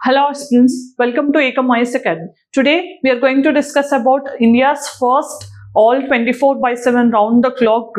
Hello students, welcome to Ekam IS Academy. Today we are going to discuss about India's first all 24/7 round the clock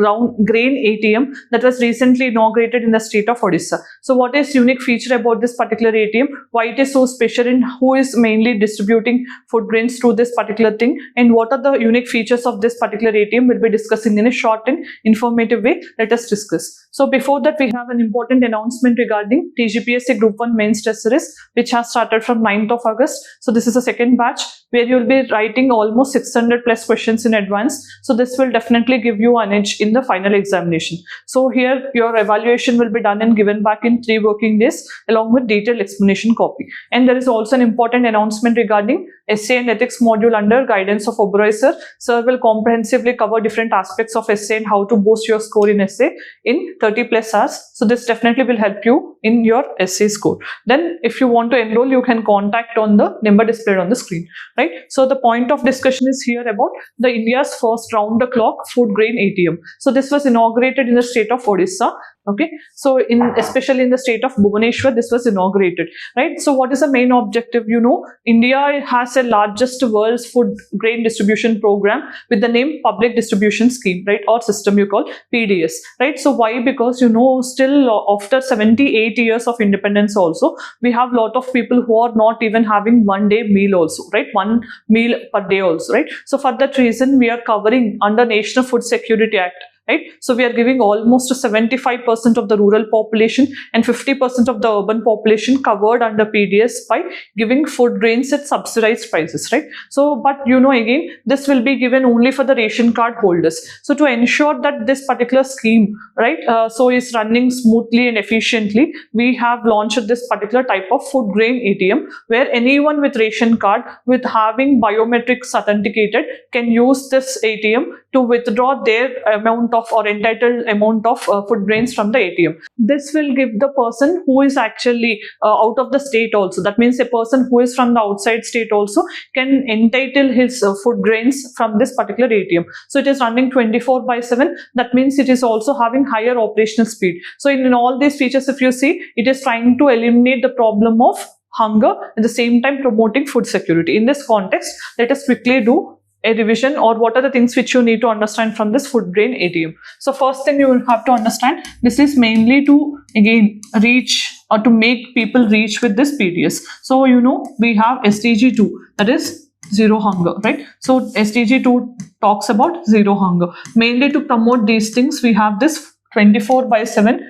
grain ATM that was recently inaugurated in the state of Odisha. So what is unique feature about this particular ATM, why it is so special, and who is mainly distributing food grains through this particular thing, and what are the unique features of this particular ATM we'll be discussing in a short and informative way. Let us discuss. So before that, we have an important announcement regarding TGPSC Group 1 mains test series, which has started from 9th of August. So this is a second batch where you will be writing almost 600 plus questions in advance. So this will definitely give you an edge in the final examination. So here your evaluation will be done and given back in 3 working days along with detailed explanation copy. And there is also an important announcement regarding Essay and Ethics module under guidance of Oberoi sir. Sir will comprehensively cover different aspects of essay and how to boost your score in essay in 30 plus hours. So this definitely will help you in your essay score. Then if you want to enroll, you can contact on the number displayed on the screen, right? So the point of discussion is here about the India's first round the clock food grain ATM. So this was inaugurated in the state of Odisha. Okay, so especially in the state of Bhubaneswar, this was inaugurated, right? So what is the main objective? You know, India has the largest world's food grain distribution program with the name Public Distribution Scheme, right? Or system you call PDS, right? So why? Because you know, still after 78 years of independence also, we have a lot of people who are not even having one day meal also, right? One meal per day also, right? So for that reason, we are covering under National Food Security Act, right? So we are giving almost 75% of the rural population and 50% of the urban population covered under PDS by giving food grains at subsidized prices, right? So, but you know, again, this will be given only for the ration card holders. So to ensure that this particular scheme, right, so is running smoothly and efficiently, we have launched this particular type of food grain ATM where anyone with ration card with having biometrics authenticated can use this ATM to withdraw their amount of or entitled amount of food grains from the ATM. This will give the person who is actually out of the state also. That means a person who is from the outside state also can entitle his food grains from this particular ATM. So it is running 24/7. That means it is also having higher operational speed. So in all these features, if you see, it is trying to eliminate the problem of hunger at the same time promoting food security. In this context, let us quickly do a revision or what are the things which you need to understand from this food grain ATM. So first thing you will have to understand, this is mainly to again reach or to make people reach with this PDS. So you know, we have SDG 2, that is zero hunger, right? So SDG 2 talks about zero hunger. Mainly to promote these things, we have this 24/7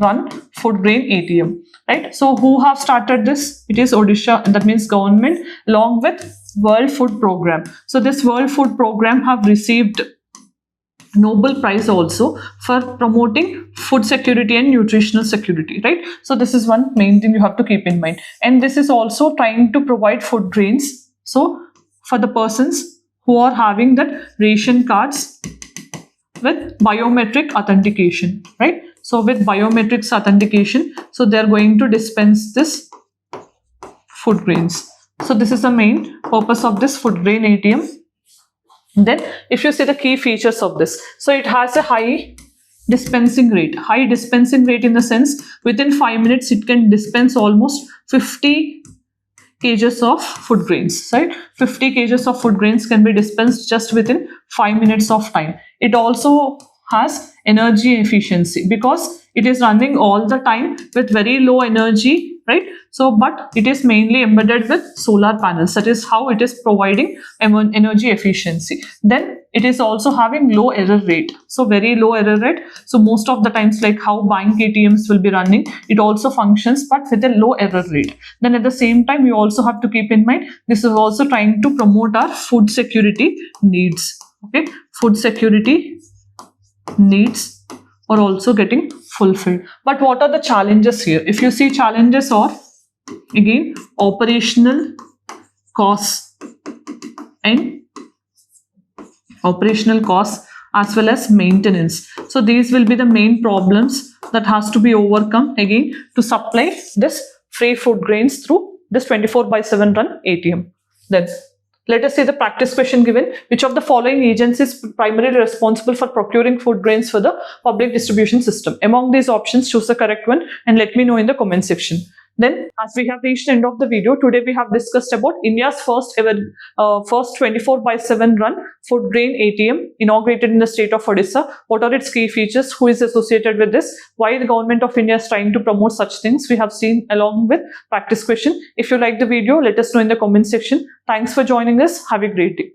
run food grain ATM, right? So who have started this? It is Odisha, that means government along with World Food Program. So this World Food Program have received Nobel Prize also for promoting food security and nutritional security, right? So this is one main thing you have to keep in mind. And this is also trying to provide food grains. So for the persons who are having that ration cards with biometric authentication, right? So with biometrics authentication, so they are going to dispense this food grains. So this is the main purpose of this food grain ATM. Then if you see the key features of this, so it has a high dispensing rate. High dispensing rate in the sense within 5 minutes it can dispense almost 50 kgs of food grains, right? 50 kgs of food grains can be dispensed just within 5 minutes of time. It also has energy efficiency because it is running all the time with very low energy, right? So but it is mainly embedded with solar panels. That is how it is providing energy efficiency. Then it is also having low error rate, so very low error rate. So most of the times, like how bank ATMs will be running, it also functions but with a low error rate. Then at the same time, you also have to keep in mind, this is also trying to promote our food security needs. Okay, food security needs are also getting fulfilled. But what are the challenges here? If you see, challenges are again operational costs as well as maintenance. So these will be the main problems that has to be overcome again to supply this free food grains through this 24/7 run ATM. Then let us see the practice question given. Which of the following agencies is primarily responsible for procuring food grains for the public distribution system? Among these options, choose the correct one and let me know in the comment section. Then, as we have reached the end of the video, today we have discussed about India's first ever first 24/7 run food grain ATM inaugurated in the state of Odisha. What are its key features? Who is associated with this? Why the government of India is trying to promote such things? We have seen along with practice question. If you like the video, let us know in the comment section. Thanks for joining us. Have a great day.